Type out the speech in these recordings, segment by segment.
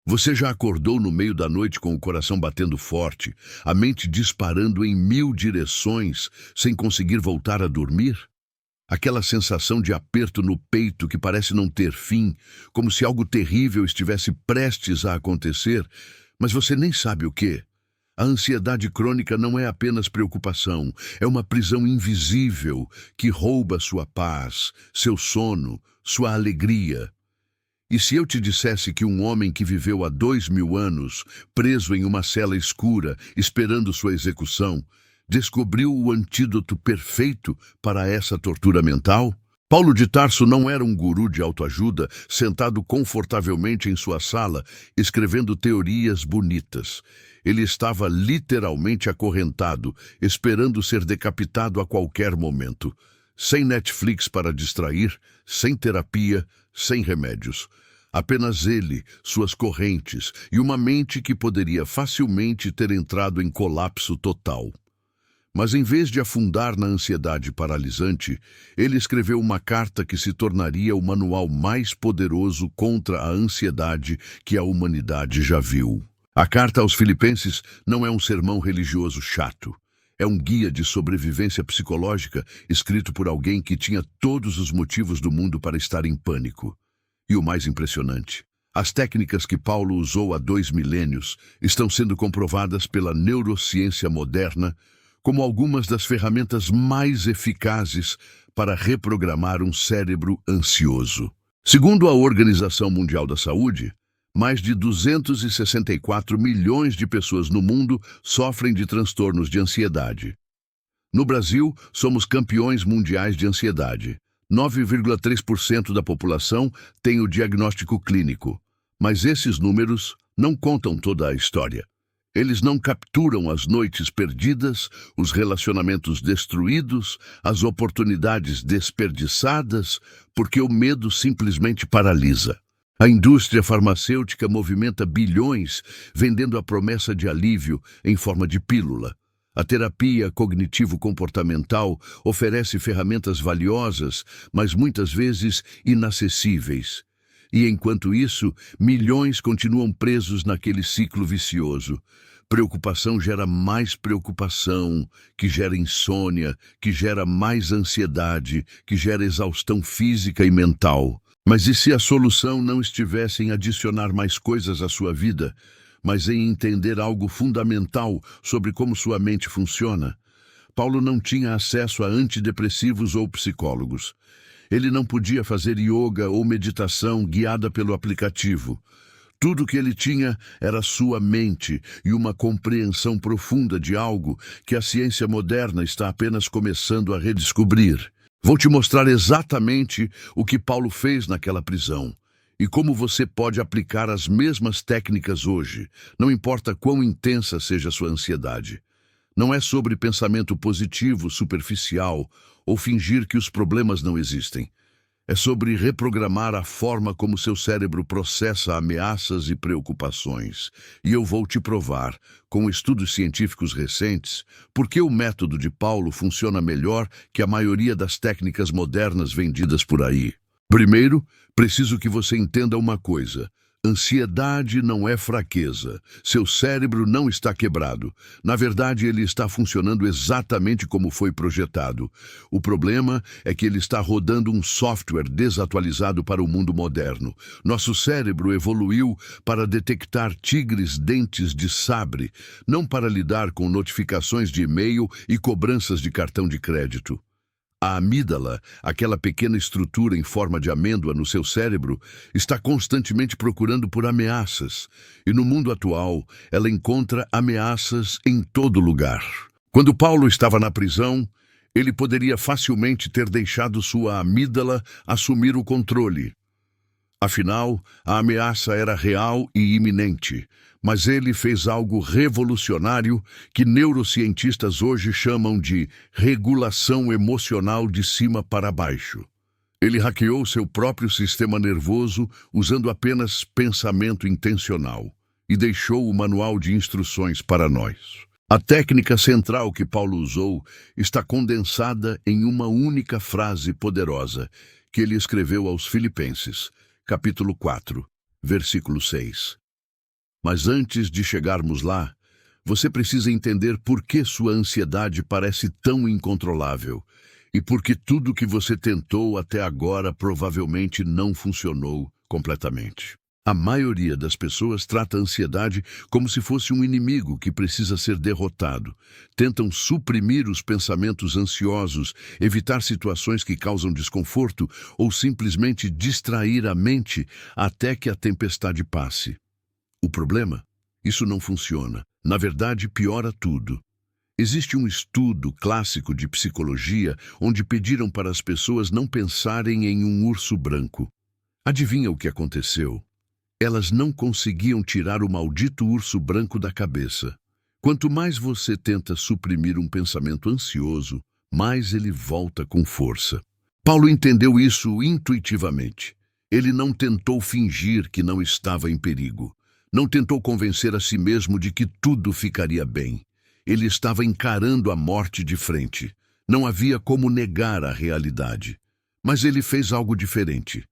Você já acordou no meio da noite com o coração batendo forte, a mente disparando em 1000 direções, sem conseguir voltar a dormir? Aquela sensação de aperto no peito que parece não ter fim, como se algo terrível estivesse prestes a acontecer, mas você nem sabe o quê. A ansiedade crônica não é apenas preocupação, é uma prisão invisível que rouba sua paz, seu sono, sua alegria. E se eu te dissesse que um homem que viveu há 2000 anos, preso em uma cela escura, esperando sua execução, descobriu o antídoto perfeito para essa tortura mental? Paulo de Tarso não era um guru de autoajuda, sentado confortavelmente em sua sala, escrevendo teorias bonitas. Ele estava literalmente acorrentado, esperando ser decapitado a qualquer momento. Sem Netflix para distrair, sem terapia, sem remédios. Apenas ele, suas correntes e uma mente que poderia facilmente ter entrado em colapso total. Mas em vez de afundar na ansiedade paralisante, ele escreveu uma carta que se tornaria o manual mais poderoso contra a ansiedade que a humanidade já viu. A carta aos Filipenses não é um sermão religioso chato. É um guia de sobrevivência psicológica escrito por alguém que tinha todos os motivos do mundo para estar em pânico. E o mais impressionante, as técnicas que Paulo usou há 2 milênios estão sendo comprovadas pela neurociência moderna como algumas das ferramentas mais eficazes para reprogramar um cérebro ansioso. Segundo a Organização Mundial da Saúde, mais de 264 milhões de pessoas no mundo sofrem de transtornos de ansiedade. No Brasil, somos campeões mundiais de ansiedade. 9,3% da população tem o diagnóstico clínico, mas esses números não contam toda a história. Eles não capturam as noites perdidas, os relacionamentos destruídos, as oportunidades desperdiçadas, porque o medo simplesmente paralisa. A indústria farmacêutica movimenta bilhões vendendo a promessa de alívio em forma de pílula. A terapia cognitivo-comportamental oferece ferramentas valiosas, mas muitas vezes inacessíveis. E enquanto isso, milhões continuam presos naquele ciclo vicioso. Preocupação gera mais preocupação, que gera insônia, que gera mais ansiedade, que gera exaustão física e mental. Mas e se a solução não estivesse em adicionar mais coisas à sua vida, mas em entender algo fundamental sobre como sua mente funciona? Paulo não tinha acesso a antidepressivos ou psicólogos. Ele não podia fazer yoga ou meditação guiada pelo aplicativo. Tudo que ele tinha era sua mente e uma compreensão profunda de algo que a ciência moderna está apenas começando a redescobrir. Vou te mostrar exatamente o que Paulo fez naquela prisão e como você pode aplicar as mesmas técnicas hoje, não importa quão intensa seja a sua ansiedade. Não é sobre pensamento positivo, superficial, ou fingir que os problemas não existem. É sobre reprogramar a forma como seu cérebro processa ameaças e preocupações. E eu vou te provar, com estudos científicos recentes, por que o método de Paulo funciona melhor que a maioria das técnicas modernas vendidas por aí. Primeiro, preciso que você entenda uma coisa. Ansiedade não é fraqueza. Seu cérebro não está quebrado. Na verdade, ele está funcionando exatamente como foi projetado. O problema é que ele está rodando um software desatualizado para o mundo moderno. Nosso cérebro evoluiu para detectar tigres dentes de sabre, não para lidar com notificações de e-mail e cobranças de cartão de crédito. A amígdala, aquela pequena estrutura em forma de amêndoa no seu cérebro, está constantemente procurando por ameaças. E no mundo atual, ela encontra ameaças em todo lugar. Quando Paulo estava na prisão, ele poderia facilmente ter deixado sua amígdala assumir o controle. Afinal, a ameaça era real e iminente, mas ele fez algo revolucionário que neurocientistas hoje chamam de regulação emocional de cima para baixo. Ele hackeou seu próprio sistema nervoso usando apenas pensamento intencional e deixou o manual de instruções para nós. A técnica central que Paulo usou está condensada em uma única frase poderosa que ele escreveu aos Filipenses, capítulo 4, versículo 6. Mas antes de chegarmos lá, você precisa entender por que sua ansiedade parece tão incontrolável e por que tudo que você tentou até agora provavelmente não funcionou completamente. A maioria das pessoas trata a ansiedade como se fosse um inimigo que precisa ser derrotado. Tentam suprimir os pensamentos ansiosos, evitar situações que causam desconforto ou simplesmente distrair a mente até que a tempestade passe. O problema? Isso não funciona. Na verdade, piora tudo. Existe um estudo clássico de psicologia onde pediram para as pessoas não pensarem em um urso branco. Adivinha o que aconteceu? Elas não conseguiam tirar o maldito urso branco da cabeça. Quanto mais você tenta suprimir um pensamento ansioso, mais ele volta com força. Paulo entendeu isso intuitivamente. Ele não tentou fingir que não estava em perigo. Não tentou convencer a si mesmo de que tudo ficaria bem. Ele estava encarando a morte de frente. Não havia como negar a realidade. Mas ele fez algo diferente.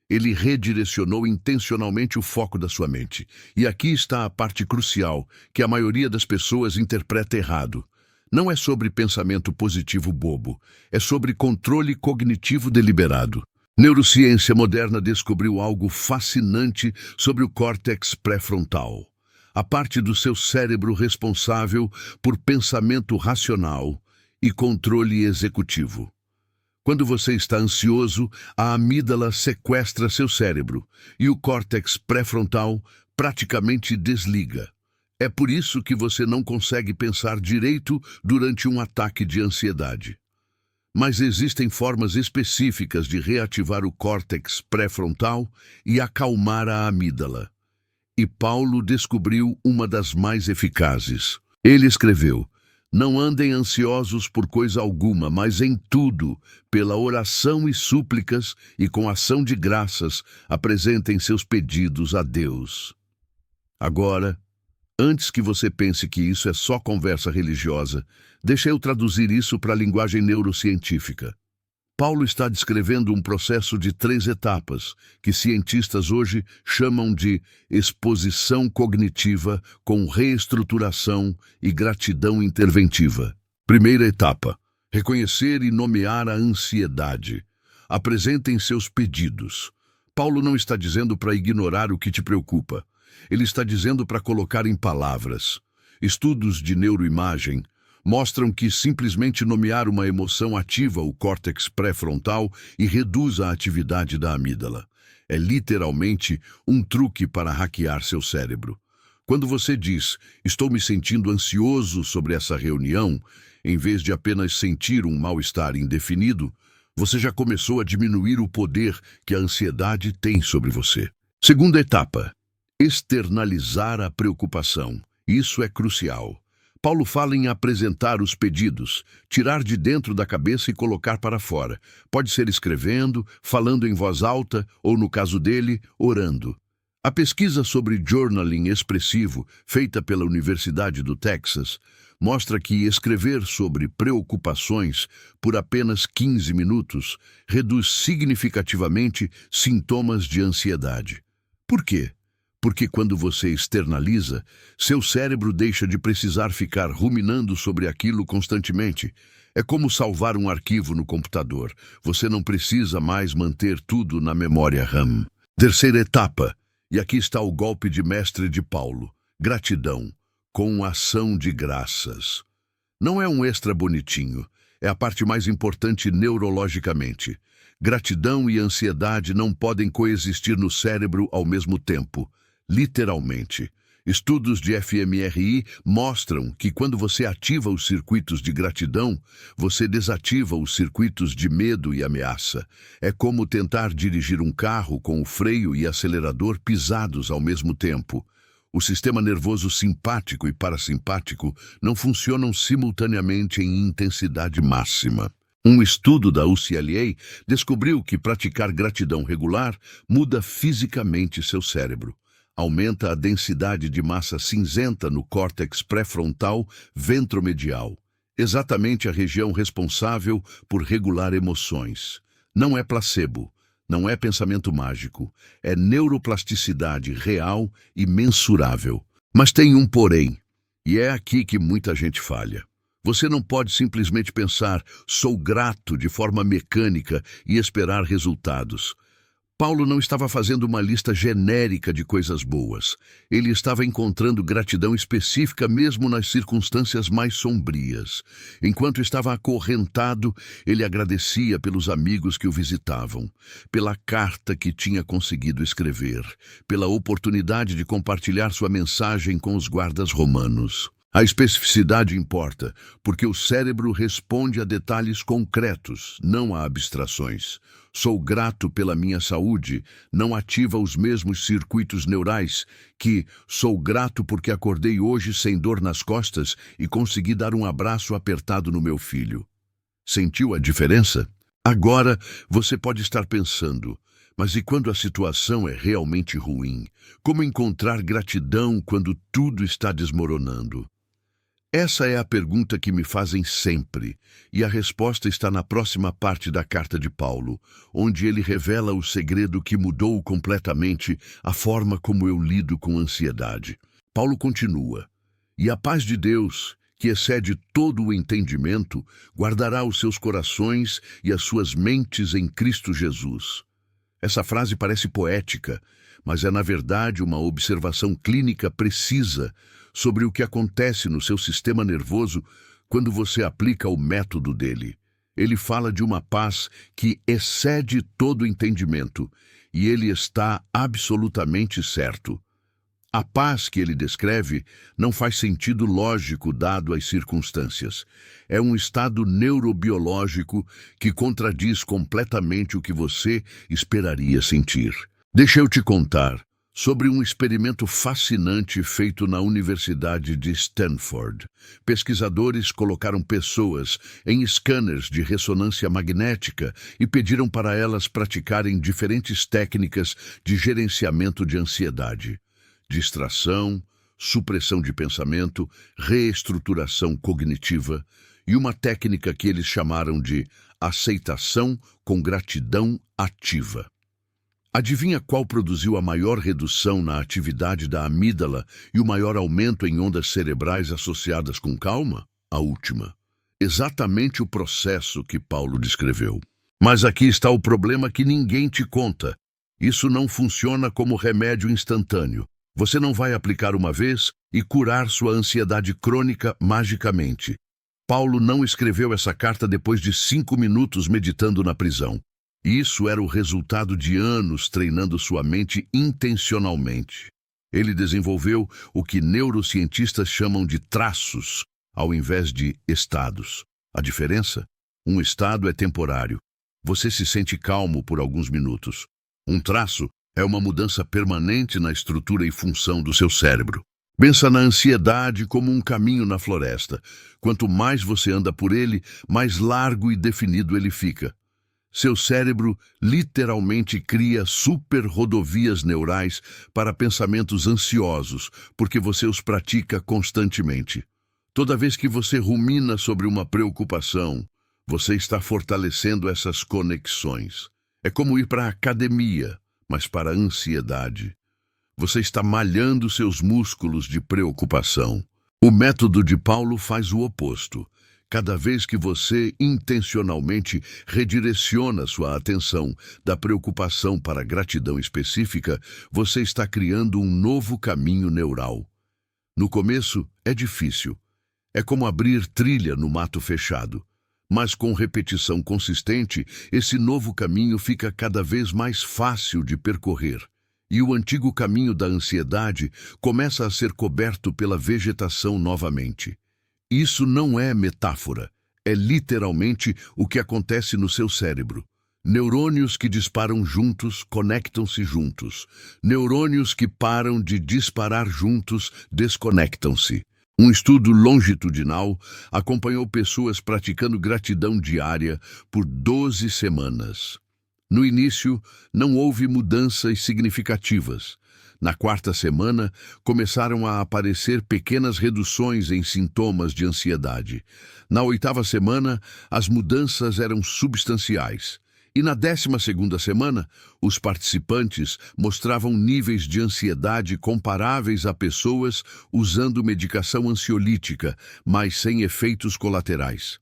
Ele redirecionou intencionalmente o foco da sua mente. E aqui está a parte crucial, que a maioria das pessoas interpreta errado. Não é sobre pensamento positivo bobo, é sobre controle cognitivo deliberado. Neurociência moderna descobriu algo fascinante sobre o córtex pré-frontal, a parte do seu cérebro responsável por pensamento racional e controle executivo. Quando você está ansioso, a amígdala sequestra seu cérebro e o córtex pré-frontal praticamente desliga. É por isso que você não consegue pensar direito durante um ataque de ansiedade. Mas existem formas específicas de reativar o córtex pré-frontal e acalmar a amígdala. E Paulo descobriu uma das mais eficazes. Ele escreveu: "Não andem ansiosos por coisa alguma, mas em tudo, pela oração e súplicas e com ação de graças, apresentem seus pedidos a Deus." Agora, antes que você pense que isso é só conversa religiosa, deixa eu traduzir isso para a linguagem neurocientífica. Paulo está descrevendo um processo de 3 etapas, que cientistas hoje chamam de exposição cognitiva com reestruturação e gratidão interventiva. Primeira etapa: reconhecer e nomear a ansiedade. Apresentem seus pedidos. Paulo não está dizendo para ignorar o que te preocupa. Ele está dizendo para colocar em palavras. Estudos de neuroimagem mostram que simplesmente nomear uma emoção ativa o córtex pré-frontal e reduz a atividade da amígdala. É literalmente um truque para hackear seu cérebro. Quando você diz, "estou me sentindo ansioso sobre essa reunião", em vez de apenas sentir um mal-estar indefinido, você já começou a diminuir o poder que a ansiedade tem sobre você. Segunda etapa: externalizar a preocupação. Isso é crucial. Paulo fala em apresentar os pedidos, tirar de dentro da cabeça e colocar para fora. Pode ser escrevendo, falando em voz alta ou, no caso dele, orando. A pesquisa sobre journaling expressivo, feita pela Universidade do Texas, mostra que escrever sobre preocupações por apenas 15 minutos reduz significativamente sintomas de ansiedade. Por quê? Porque quando você externaliza, seu cérebro deixa de precisar ficar ruminando sobre aquilo constantemente. É como salvar um arquivo no computador. Você não precisa mais manter tudo na memória RAM. Terceira etapa, e aqui está o golpe de mestre de Paulo: gratidão, com ação de graças. Não é um extra bonitinho, é a parte mais importante neurologicamente. Gratidão e ansiedade não podem coexistir no cérebro ao mesmo tempo. Literalmente. Estudos de fMRI mostram que quando você ativa os circuitos de gratidão, você desativa os circuitos de medo e ameaça. É como tentar dirigir um carro com o freio e acelerador pisados ao mesmo tempo. O sistema nervoso simpático e parasimpático não funcionam simultaneamente em intensidade máxima. Um estudo da UCLA descobriu que praticar gratidão regular muda fisicamente seu cérebro. Aumenta a densidade de massa cinzenta no córtex pré-frontal ventromedial, exatamente a região responsável por regular emoções. Não é placebo. Não é pensamento mágico, é neuroplasticidade real e mensurável. Mas tem um porém, e é aqui que muita gente falha. Você não pode simplesmente pensar, sou grato de forma mecânica e esperar resultados. Paulo não estava fazendo uma lista genérica de coisas boas. Ele estava encontrando gratidão específica mesmo nas circunstâncias mais sombrias. Enquanto estava acorrentado, ele agradecia pelos amigos que o visitavam, pela carta que tinha conseguido escrever, pela oportunidade de compartilhar sua mensagem com os guardas romanos. A especificidade importa, porque o cérebro responde a detalhes concretos, não a abstrações. Sou grato pela minha saúde, não ativa os mesmos circuitos neurais que sou grato porque acordei hoje sem dor nas costas e consegui dar um abraço apertado no meu filho. Sentiu a diferença? Agora você pode estar pensando, mas e quando a situação é realmente ruim? Como encontrar gratidão quando tudo está desmoronando? Essa é a pergunta que me fazem sempre, e a resposta está na próxima parte da carta de Paulo, onde ele revela o segredo que mudou completamente a forma como eu lido com ansiedade. Paulo continua: "E a paz de Deus, que excede todo o entendimento, guardará os seus corações e as suas mentes em Cristo Jesus." Essa frase parece poética, mas é na verdade uma observação clínica precisa sobre o que acontece no seu sistema nervoso quando você aplica o método dele. Ele fala de uma paz que excede todo o entendimento, e ele está absolutamente certo. A paz que ele descreve não faz sentido lógico dado as circunstâncias. É um estado neurobiológico que contradiz completamente o que você esperaria sentir. Deixa eu te contar sobre um experimento fascinante feito na Universidade de Stanford. Pesquisadores colocaram pessoas em scanners de ressonância magnética e pediram para elas praticarem diferentes técnicas de gerenciamento de ansiedade: distração, supressão de pensamento, reestruturação cognitiva e uma técnica que eles chamaram de aceitação com gratidão ativa. Adivinha qual produziu a maior redução na atividade da amígdala e o maior aumento em ondas cerebrais associadas com calma? A última. Exatamente o processo que Paulo descreveu. Mas aqui está o problema que ninguém te conta. Isso não funciona como remédio instantâneo. Você não vai aplicar uma vez e curar sua ansiedade crônica magicamente. Paulo não escreveu essa carta depois de 5 minutos meditando na prisão. Isso era o resultado de anos treinando sua mente intencionalmente. Ele desenvolveu o que neurocientistas chamam de traços, ao invés de estados. A diferença? Um estado é temporário. Você se sente calmo por alguns minutos. Um traço é uma mudança permanente na estrutura e função do seu cérebro. Pensa na ansiedade como um caminho na floresta. Quanto mais você anda por ele, mais largo e definido ele fica. Seu cérebro literalmente cria super rodovias neurais para pensamentos ansiosos, porque você os pratica constantemente. Toda vez que você rumina sobre uma preocupação, você está fortalecendo essas conexões. É como ir para a academia, mas para a ansiedade. Você está malhando seus músculos de preocupação. O método de Paulo faz o oposto. Cada vez que você intencionalmente redireciona sua atenção da preocupação para a gratidão específica, você está criando um novo caminho neural. No começo, é difícil. É como abrir trilha no mato fechado. Mas com repetição consistente, esse novo caminho fica cada vez mais fácil de percorrer. E o antigo caminho da ansiedade começa a ser coberto pela vegetação novamente. Isso não é metáfora, é literalmente o que acontece no seu cérebro. Neurônios que disparam juntos conectam-se juntos. Neurônios que param de disparar juntos desconectam-se. Um estudo longitudinal acompanhou pessoas praticando gratidão diária por 12 semanas. No início, não houve mudanças significativas. Na 4ª semana, começaram a aparecer pequenas reduções em sintomas de ansiedade. Na 8ª semana, as mudanças eram substanciais. E na 12ª semana, os participantes mostravam níveis de ansiedade comparáveis a pessoas usando medicação ansiolítica, mas sem efeitos colaterais.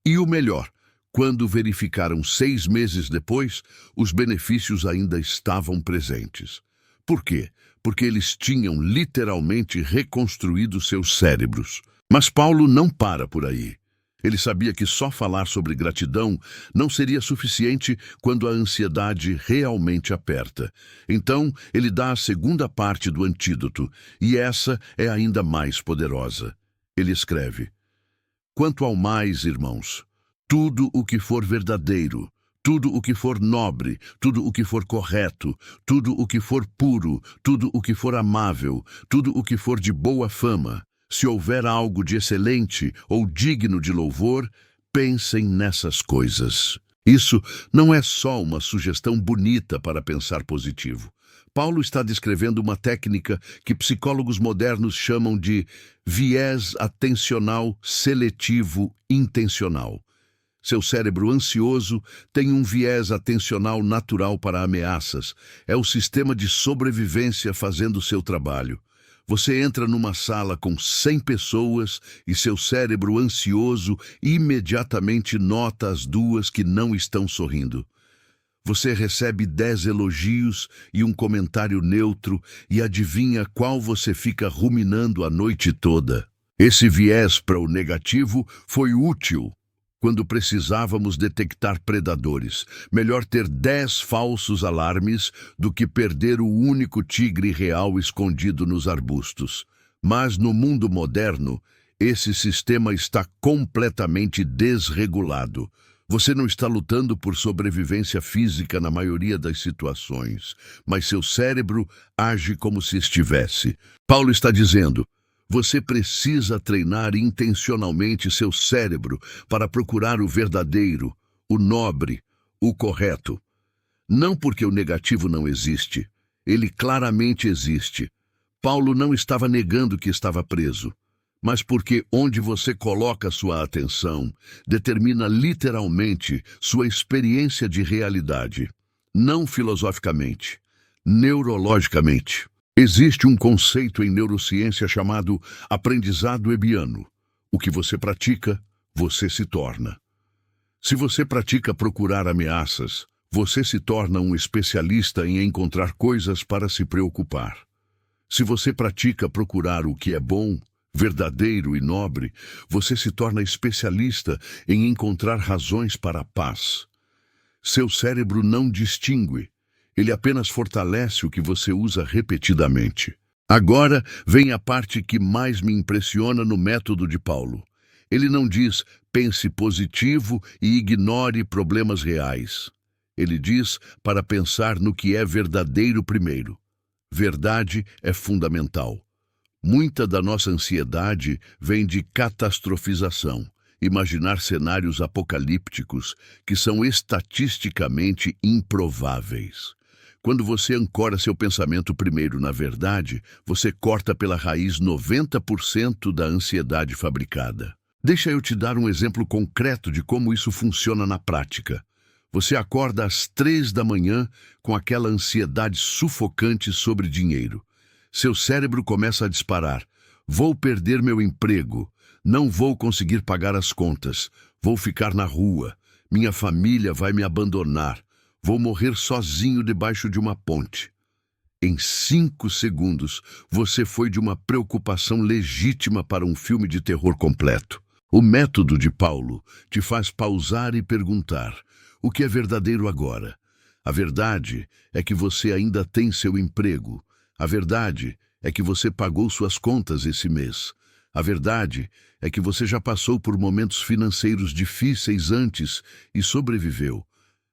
E o melhor, quando verificaram 6 meses depois, os benefícios ainda estavam presentes. Por quê? Porque eles tinham literalmente reconstruído seus cérebros. Mas Paulo não para por aí. Ele sabia que só falar sobre gratidão não seria suficiente quando a ansiedade realmente aperta. Então, ele dá a segunda parte do antídoto, e essa é ainda mais poderosa. Ele escreve: quanto ao mais, irmãos, tudo o que for verdadeiro, tudo o que for nobre, tudo o que for correto, tudo o que for puro, tudo o que for amável, tudo o que for de boa fama, se houver algo de excelente ou digno de louvor, pensem nessas coisas. Isso não é só uma sugestão bonita para pensar positivo. Paulo está descrevendo uma técnica que psicólogos modernos chamam de viés atencional seletivo intencional. Seu cérebro ansioso tem um viés atencional natural para ameaças. É o sistema de sobrevivência fazendo seu trabalho. Você entra numa sala com 100 pessoas e seu cérebro ansioso imediatamente nota as 2 que não estão sorrindo. Você recebe 10 elogios e um comentário neutro e adivinha qual você fica ruminando a noite toda. Esse viés para o negativo foi útil quando precisávamos detectar predadores. Melhor ter 10 falsos alarmes do que perder o único tigre real escondido nos arbustos. Mas no mundo moderno, esse sistema está completamente desregulado. Você não está lutando por sobrevivência física na maioria das situações, mas seu cérebro age como se estivesse. Paulo está dizendo: você precisa treinar intencionalmente seu cérebro para procurar o verdadeiro, o nobre, o correto. Não porque o negativo não existe. Ele claramente existe. Paulo não estava negando que estava preso, mas porque onde você coloca sua atenção determina literalmente sua experiência de realidade. Não filosoficamente, neurologicamente. Existe um conceito em neurociência chamado aprendizado hebbiano. O que você pratica, você se torna. Se você pratica procurar ameaças, você se torna um especialista em encontrar coisas para se preocupar. Se você pratica procurar o que é bom, verdadeiro e nobre, você se torna especialista em encontrar razões para a paz. Seu cérebro não distingue. Ele apenas fortalece o que você usa repetidamente. Agora vem a parte que mais me impressiona no método de Paulo. Ele não diz, pense positivo e ignore problemas reais. Ele diz para pensar no que é verdadeiro primeiro. Verdade é fundamental. Muita da nossa ansiedade vem de catastrofização. Imaginar cenários apocalípticos que são estatisticamente improváveis. Quando você ancora seu pensamento primeiro na verdade, você corta pela raiz 90% da ansiedade fabricada. Deixa eu te dar um exemplo concreto de como isso funciona na prática. Você acorda às 3 da manhã com aquela ansiedade sufocante sobre dinheiro. Seu cérebro começa a disparar. Vou perder meu emprego. Não vou conseguir pagar as contas. Vou ficar na rua. Minha família vai me abandonar. Vou morrer sozinho debaixo de uma ponte. Em 5 segundos, você foi de uma preocupação legítima para um filme de terror completo. O método de Paulo te faz pausar e perguntar: o que é verdadeiro agora? A verdade é que você ainda tem seu emprego. A verdade é que você pagou suas contas esse mês. A verdade é que você já passou por momentos financeiros difíceis antes e sobreviveu.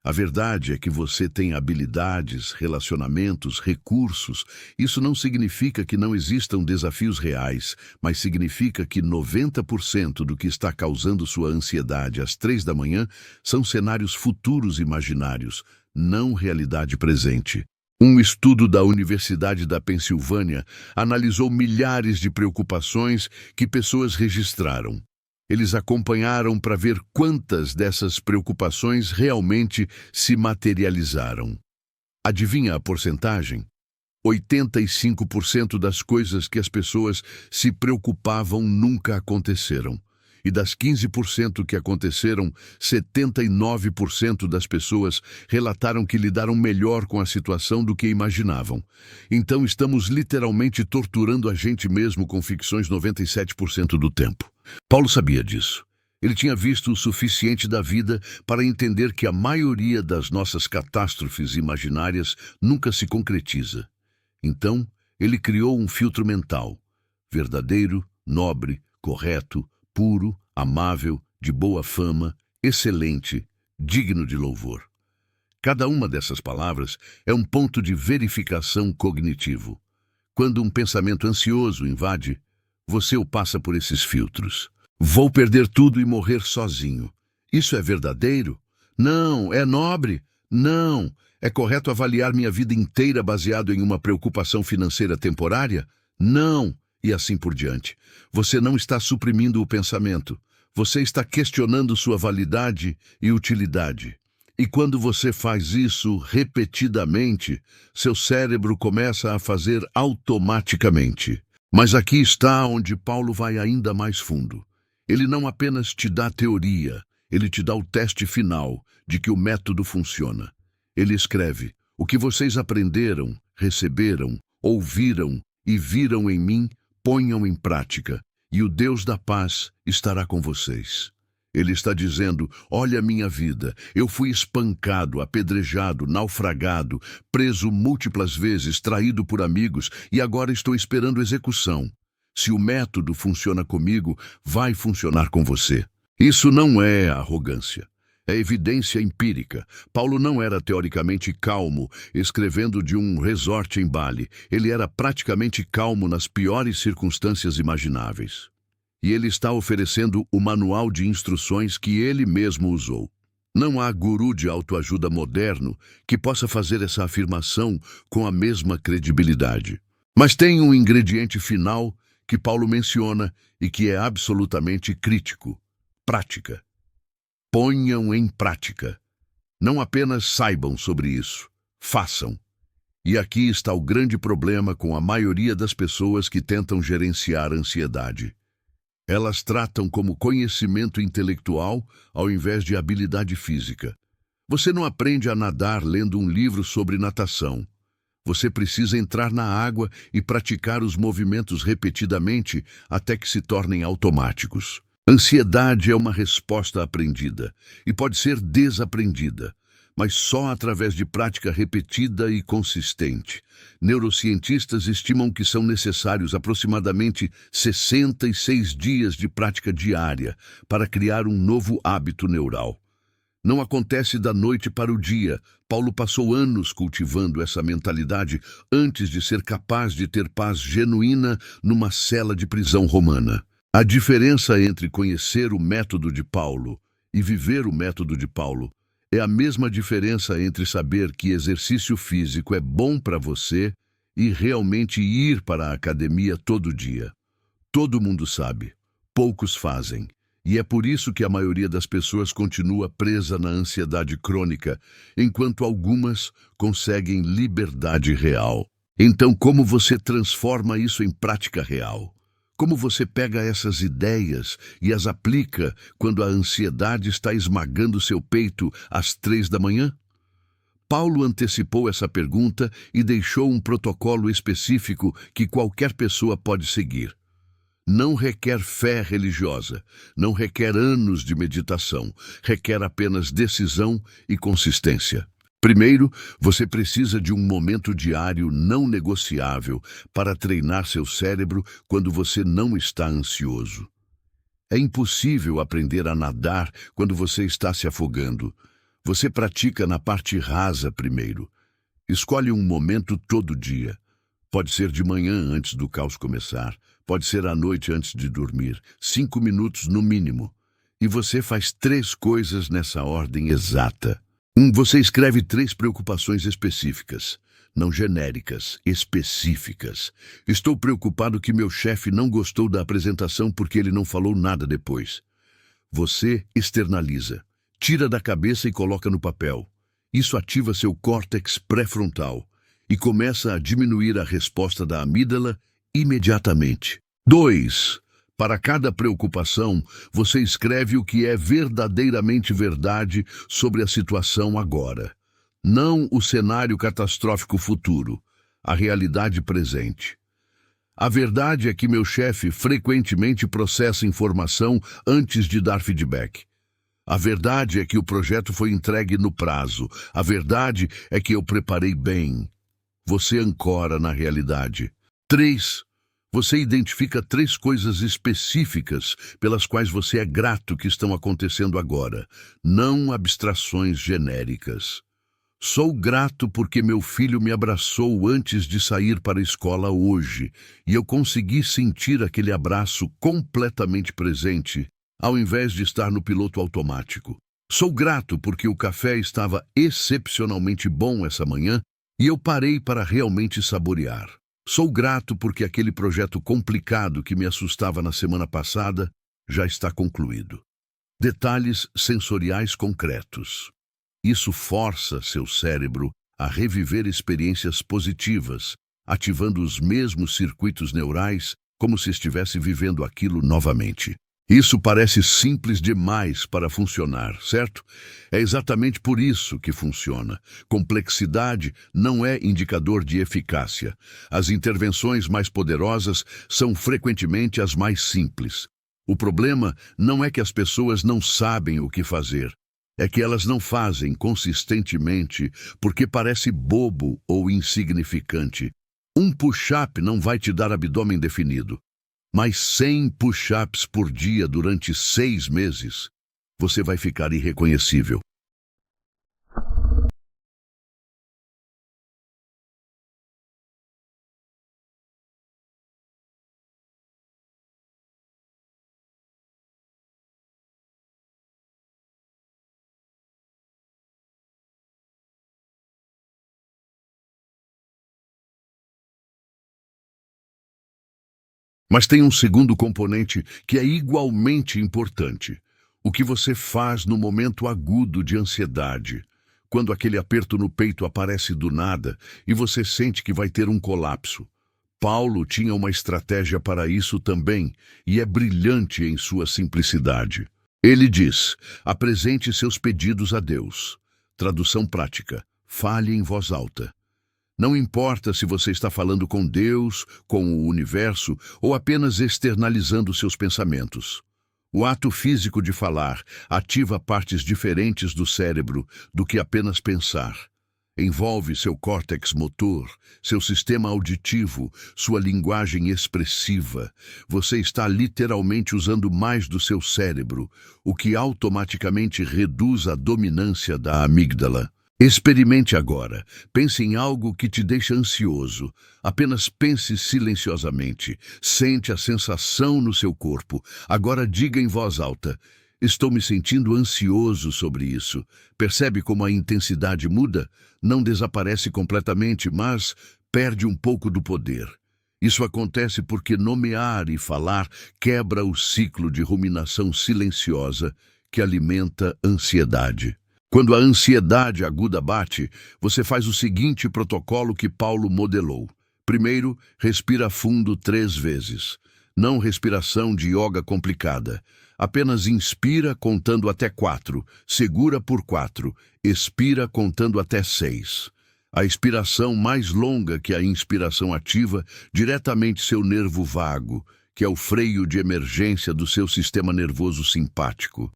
A verdade é que você tem habilidades, relacionamentos, recursos. Isso não significa que não existam desafios reais, mas significa que 90% do que está causando sua ansiedade às 3 da manhã são cenários futuros imaginários, não realidade presente. Um estudo da Universidade da Pensilvânia analisou milhares de preocupações que pessoas registraram. Eles acompanharam para ver quantas dessas preocupações realmente se materializaram. Adivinha a porcentagem? 85% das coisas que as pessoas se preocupavam nunca aconteceram. E das 15% que aconteceram, 79% das pessoas relataram que lidaram melhor com a situação do que imaginavam. Então estamos literalmente torturando a gente mesmo com ficções 97% do tempo. Paulo sabia disso. Ele tinha visto o suficiente da vida para entender que a maioria das nossas catástrofes imaginárias nunca se concretiza. Então, ele criou um filtro mental: verdadeiro, nobre, correto, puro, amável, de boa fama, excelente, digno de louvor. Cada uma dessas palavras é um ponto de verificação cognitivo. Quando um pensamento ansioso invade, você o passa por esses filtros. Vou perder tudo e morrer sozinho. Isso é verdadeiro? Não. É nobre? Não. É correto avaliar minha vida inteira baseado em uma preocupação financeira temporária? Não. E assim por diante. Você não está suprimindo o pensamento. Você está questionando sua validade e utilidade. E quando você faz isso repetidamente, seu cérebro começa a fazer automaticamente. Mas aqui está onde Paulo vai ainda mais fundo. Ele não apenas te dá teoria, ele te dá o teste final de que o método funciona. Ele escreve: o que vocês aprenderam, receberam, ouviram e viram em mim, ponham em prática, e o Deus da paz estará com vocês. Ele está dizendo: olha a minha vida, eu fui espancado, apedrejado, naufragado, preso múltiplas vezes, traído por amigos e agora estou esperando execução. Se o método funciona comigo, vai funcionar com você. Isso não é arrogância. É evidência empírica. Paulo não era teoricamente calmo, escrevendo de um resort em Bali. Ele era praticamente calmo nas piores circunstâncias imagináveis. E ele está oferecendo o manual de instruções que ele mesmo usou. Não há guru de autoajuda moderno que possa fazer essa afirmação com a mesma credibilidade. Mas tem um ingrediente final que Paulo menciona e que é absolutamente crítico: prática. Ponham em prática. Não apenas saibam sobre isso, façam. E aqui está o grande problema com a maioria das pessoas que tentam gerenciar a ansiedade. Elas tratam como conhecimento intelectual ao invés de habilidade física. Você não aprende a nadar lendo um livro sobre natação. Você precisa entrar na água e praticar os movimentos repetidamente até que se tornem automáticos. Ansiedade é uma resposta aprendida e pode ser desaprendida, mas só através de prática repetida e consistente. Neurocientistas estimam que são necessários aproximadamente 66 dias de prática diária para criar um novo hábito neural. Não acontece da noite para o dia. Paulo passou anos cultivando essa mentalidade antes de ser capaz de ter paz genuína numa cela de prisão romana. A diferença entre conhecer o método de Paulo e viver o método de Paulo é a mesma diferença entre saber que exercício físico é bom para você e realmente ir para a academia todo dia. Todo mundo sabe, poucos fazem. E é por isso que a maioria das pessoas continua presa na ansiedade crônica, enquanto algumas conseguem liberdade real. Então, como você transforma isso em prática real? Como você pega essas ideias e as aplica quando a ansiedade está esmagando seu peito às 3 da manhã? Paulo antecipou essa pergunta e deixou um protocolo específico que qualquer pessoa pode seguir. Não requer fé religiosa, não requer anos de meditação, requer apenas decisão e consistência. Primeiro, você precisa de um momento diário não negociável para treinar seu cérebro quando você não está ansioso. É impossível aprender a nadar quando você está se afogando. Você pratica na parte rasa primeiro. Escolhe um momento todo dia. Pode ser de manhã antes do caos começar. Pode ser à noite antes de dormir. 5 minutos no mínimo. E você faz 3 coisas nessa ordem exata. Você escreve 3 preocupações específicas, não genéricas, específicas. Estou preocupado que meu chefe não gostou da apresentação porque ele não falou nada depois. Você externaliza. Tira da cabeça e coloca no papel. Isso ativa seu córtex pré-frontal e começa a diminuir a resposta da amígdala imediatamente. 2. Para cada preocupação, você escreve o que é verdadeiramente verdade sobre a situação agora. Não o cenário catastrófico futuro, a realidade presente. A verdade é que meu chefe frequentemente processa informação antes de dar feedback. A verdade é que o projeto foi entregue no prazo. A verdade é que eu preparei bem. Você ancora na realidade. 3. Você identifica 3 coisas específicas pelas quais você é grato que estão acontecendo agora, não abstrações genéricas. Sou grato porque meu filho me abraçou antes de sair para a escola hoje, e eu consegui sentir aquele abraço completamente presente, ao invés de estar no piloto automático. Sou grato porque o café estava excepcionalmente bom essa manhã e eu parei para realmente saborear. Sou grato porque aquele projeto complicado que me assustava na semana passada já está concluído. Detalhes sensoriais concretos. Isso força seu cérebro a reviver experiências positivas, ativando os mesmos circuitos neurais como se estivesse vivendo aquilo novamente. Isso parece simples demais para funcionar, certo? É exatamente por isso que funciona. Complexidade não é indicador de eficácia. As intervenções mais poderosas são frequentemente as mais simples. O problema não é que as pessoas não sabem o que fazer. É que elas não fazem consistentemente porque parece bobo ou insignificante. Um push-up não vai te dar abdômen definido. Mas 100 push-ups por dia durante 6 meses, você vai ficar irreconhecível. Mas tem um segundo componente que é igualmente importante. O que você faz no momento agudo de ansiedade, quando aquele aperto no peito aparece do nada e você sente que vai ter um colapso. Paulo tinha uma estratégia para isso também, e é brilhante em sua simplicidade. Ele diz: apresente seus pedidos a Deus. Tradução prática: fale em voz alta. Não importa se você está falando com Deus, com o universo ou apenas externalizando seus pensamentos. O ato físico de falar ativa partes diferentes do cérebro do que apenas pensar. Envolve seu córtex motor, seu sistema auditivo, sua linguagem expressiva. Você está literalmente usando mais do seu cérebro, o que automaticamente reduz a dominância da amígdala. Experimente agora. Pense em algo que te deixa ansioso. Apenas pense silenciosamente. Sente a sensação no seu corpo. Agora diga em voz alta: estou me sentindo ansioso sobre isso. Percebe como a intensidade muda? Não desaparece completamente, mas perde um pouco do poder. Isso acontece porque nomear e falar quebra o ciclo de ruminação silenciosa que alimenta ansiedade. Quando a ansiedade aguda bate, você faz o seguinte protocolo que Paulo modelou. Primeiro, respira fundo 3 vezes. Não respiração de yoga complicada. Apenas inspira contando até 4, segura por 4, expira contando até 6. A expiração mais longa que a inspiração ativa diretamente seu nervo vago, que é o freio de emergência do seu sistema nervoso simpático.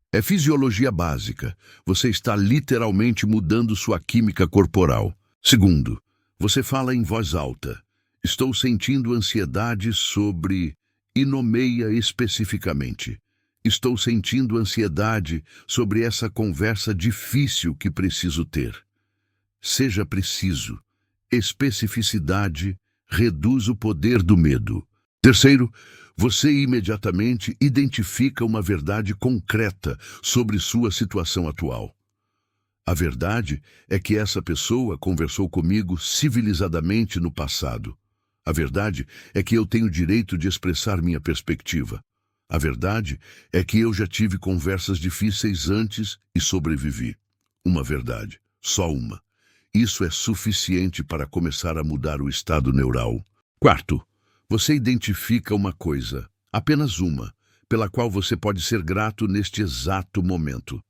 É fisiologia básica. Você está literalmente mudando sua química corporal. Segundo, você fala em voz alta. Estou sentindo ansiedade sobre... E nomeia especificamente. Estou sentindo ansiedade sobre essa conversa difícil que preciso ter. Seja preciso. Especificidade reduz o poder do medo. Terceiro, você imediatamente identifica uma verdade concreta sobre sua situação atual. A verdade é que essa pessoa conversou comigo civilizadamente no passado. A verdade é que eu tenho o direito de expressar minha perspectiva. A verdade é que eu já tive conversas difíceis antes e sobrevivi. Uma verdade, só uma. Isso é suficiente para começar a mudar o estado neural. Quarto, você identifica uma coisa, apenas uma, pela qual você pode ser grato neste exato momento.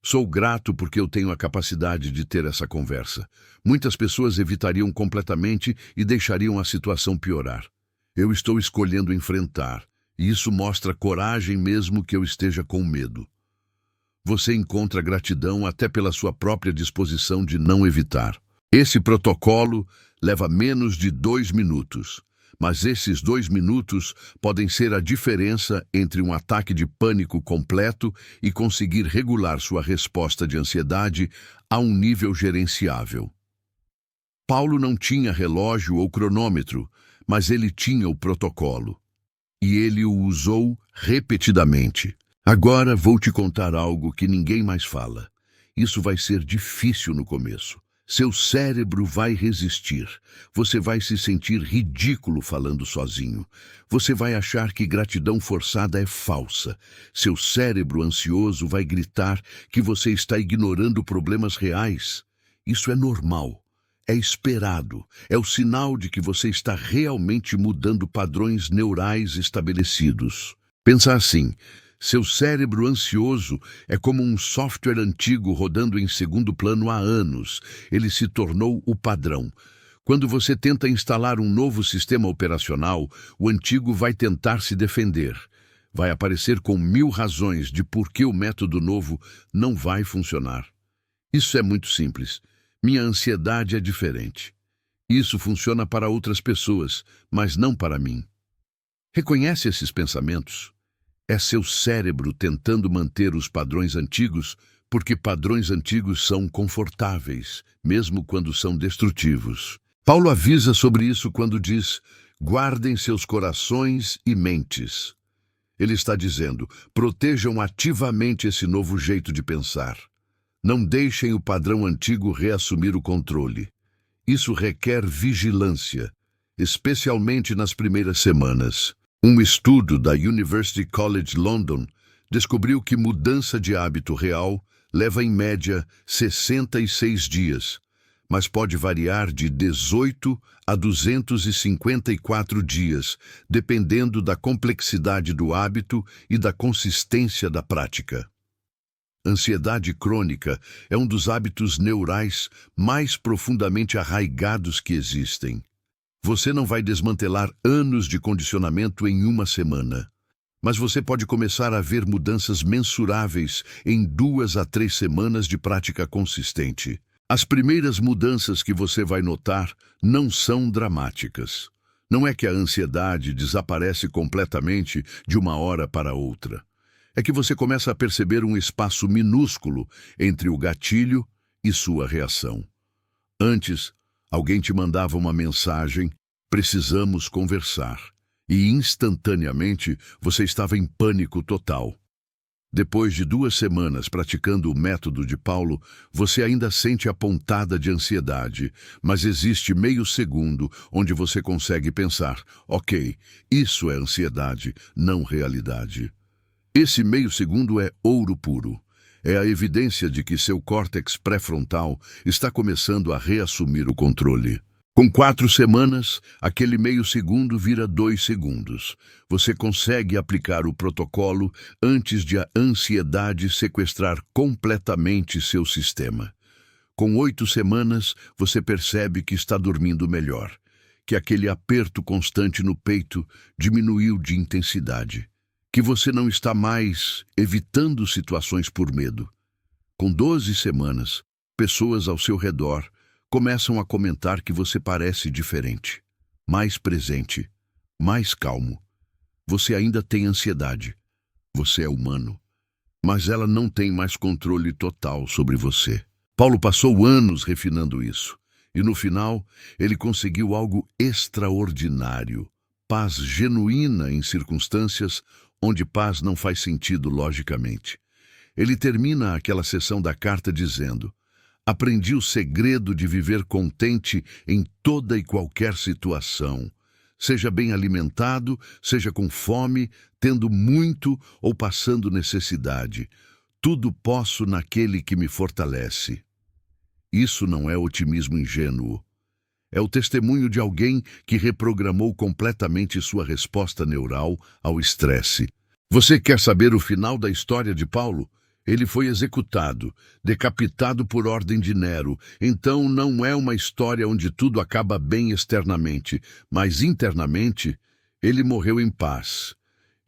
Sou grato porque eu tenho a capacidade de ter essa conversa. Muitas pessoas evitariam completamente e deixariam a situação piorar. Eu estou escolhendo enfrentar, e isso mostra coragem mesmo que eu esteja com medo. Você encontra gratidão até pela sua própria disposição de não evitar. Esse protocolo leva menos de 2 minutos, mas esses 2 minutos podem ser a diferença entre um ataque de pânico completo e conseguir regular sua resposta de ansiedade a um nível gerenciável. Paulo não tinha relógio ou cronômetro, mas ele tinha o protocolo. E ele o usou repetidamente. Agora vou te contar algo que ninguém mais fala. Isso vai ser difícil no começo. Seu cérebro vai resistir. Você vai se sentir ridículo falando sozinho. Você vai achar que gratidão forçada é falsa. Seu cérebro ansioso vai gritar que você está ignorando problemas reais. Isso é normal. É esperado, é o sinal de que você está realmente mudando padrões neurais estabelecidos. Pensa assim, seu cérebro ansioso é como um software antigo rodando em segundo plano há anos. Ele se tornou o padrão. Quando você tenta instalar um novo sistema operacional, o antigo vai tentar se defender. Vai aparecer com 1000 razões de por que o método novo não vai funcionar. Isso é muito simples. Minha ansiedade é diferente. Isso funciona para outras pessoas, mas não para mim. Reconhece esses pensamentos? É seu cérebro tentando manter os padrões antigos, porque padrões antigos são confortáveis, mesmo quando são destrutivos. Paulo avisa sobre isso quando diz: guardem seus corações e mentes. Ele está dizendo: protejam ativamente esse novo jeito de pensar. Não deixem o padrão antigo reassumir o controle. Isso requer vigilância, especialmente nas primeiras semanas. Um estudo da University College London descobriu que mudança de hábito real leva em média 66 dias, mas pode variar de 18 a 254 dias, dependendo da complexidade do hábito e da consistência da prática. Ansiedade crônica é um dos hábitos neurais mais profundamente arraigados que existem. Você não vai desmantelar anos de condicionamento em uma semana, mas você pode começar a ver mudanças mensuráveis em 2 a 3 semanas de prática consistente. As primeiras mudanças que você vai notar não são dramáticas. Não é que a ansiedade desaparece completamente de uma hora para outra. É que você começa a perceber um espaço minúsculo entre o gatilho e sua reação. Antes, alguém te mandava uma mensagem: precisamos conversar, e instantaneamente você estava em pânico total. Depois de 2 semanas praticando o método de Paulo, você ainda sente a pontada de ansiedade, mas existe meio segundo onde você consegue pensar: ok, isso é ansiedade, não realidade. Esse meio segundo é ouro puro. É a evidência de que seu córtex pré-frontal está começando a reassumir o controle. Com 4 semanas, aquele meio segundo vira 2 segundos. Você consegue aplicar o protocolo antes de a ansiedade sequestrar completamente seu sistema. Com 8 semanas, você percebe que está dormindo melhor, que aquele aperto constante no peito diminuiu de intensidade, que você não está mais evitando situações por medo. Com 12 semanas, pessoas ao seu redor começam a comentar que você parece diferente, mais presente, mais calmo. Você ainda tem ansiedade. Você é humano. Mas ela não tem mais controle total sobre você. Paulo passou anos refinando isso. E no final, ele conseguiu algo extraordinário. Paz genuína em circunstâncias onde paz não faz sentido logicamente. Ele termina aquela sessão da carta dizendo: aprendi o segredo de viver contente em toda e qualquer situação, Seja bem alimentado, seja com fome, tendo muito ou passando necessidade. Tudo posso naquele que me fortalece. Isso não é otimismo ingênuo. É o testemunho de alguém que reprogramou completamente sua resposta neural ao estresse. Você quer saber o final da história de Paulo? Ele foi executado, decapitado por ordem de Nero. Então não é uma história onde tudo acaba bem externamente, mas internamente ele morreu em paz.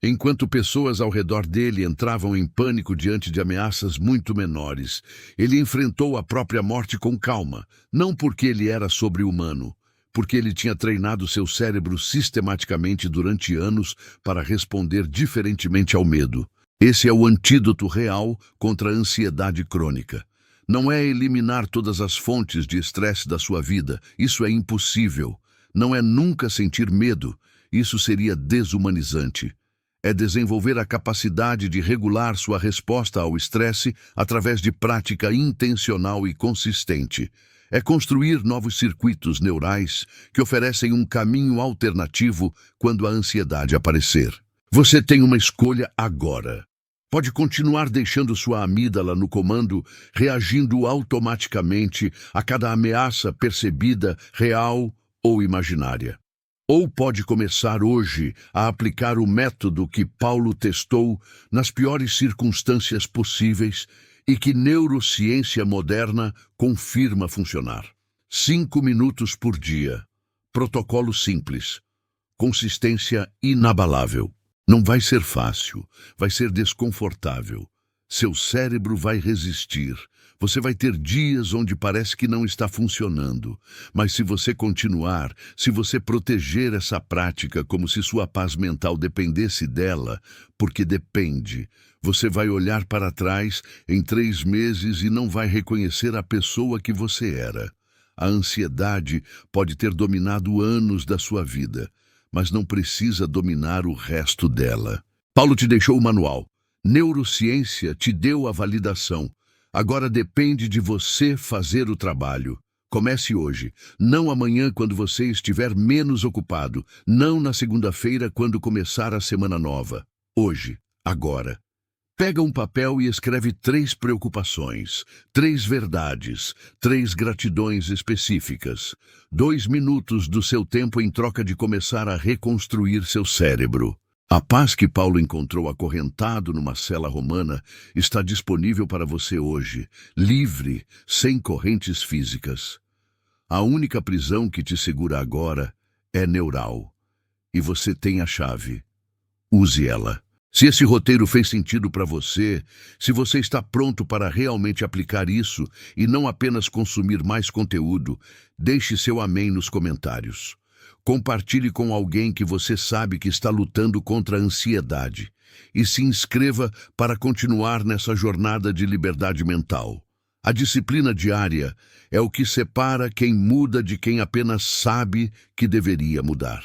Enquanto pessoas ao redor dele entravam em pânico diante de ameaças muito menores, ele enfrentou a própria morte com calma, não porque ele era sobre-humano, porque ele tinha treinado seu cérebro sistematicamente durante anos para responder diferentemente ao medo. Esse é o antídoto real contra a ansiedade crônica. Não é eliminar todas as fontes de estresse da sua vida, isso é impossível. Não é nunca sentir medo, isso seria desumanizante. É desenvolver a capacidade de regular sua resposta ao estresse através de prática intencional e consistente. É construir novos circuitos neurais que oferecem um caminho alternativo quando a ansiedade aparecer. Você tem uma escolha agora. Pode continuar deixando sua amígdala no comando, reagindo automaticamente a cada ameaça percebida, real ou imaginária. Ou pode começar hoje a aplicar o método que Paulo testou nas piores circunstâncias possíveis e que neurociência moderna confirma funcionar. 5 minutos por dia. Protocolo simples. Consistência inabalável. Não vai ser fácil, vai ser desconfortável. Seu cérebro vai resistir. Você vai ter dias onde parece que não está funcionando. Mas se você continuar, se você proteger essa prática como se sua paz mental dependesse dela, porque depende, você vai olhar para trás em 3 meses e não vai reconhecer a pessoa que você era. A ansiedade pode ter dominado anos da sua vida, mas não precisa dominar o resto dela. Paulo te deixou o manual. Neurociência te deu a validação. Agora depende de você fazer o trabalho. Comece hoje, não amanhã quando você estiver menos ocupado, não na segunda-feira quando começar a semana nova. Hoje, agora. Pega um papel e escreve 3 preocupações, 3 verdades, 3 gratidões específicas. 2 minutos do seu tempo em troca de começar a reconstruir seu cérebro. A paz que Paulo encontrou acorrentado numa cela romana está disponível para você hoje, livre, sem correntes físicas. A única prisão que te segura agora é neural. E você tem a chave. Use ela. Se esse roteiro fez sentido para você, se você está pronto para realmente aplicar isso e não apenas consumir mais conteúdo, deixe seu amém nos comentários. Compartilhe com alguém que você sabe que está lutando contra a ansiedade e se inscreva para continuar nessa jornada de liberdade mental. A disciplina diária é o que separa quem muda de quem apenas sabe que deveria mudar.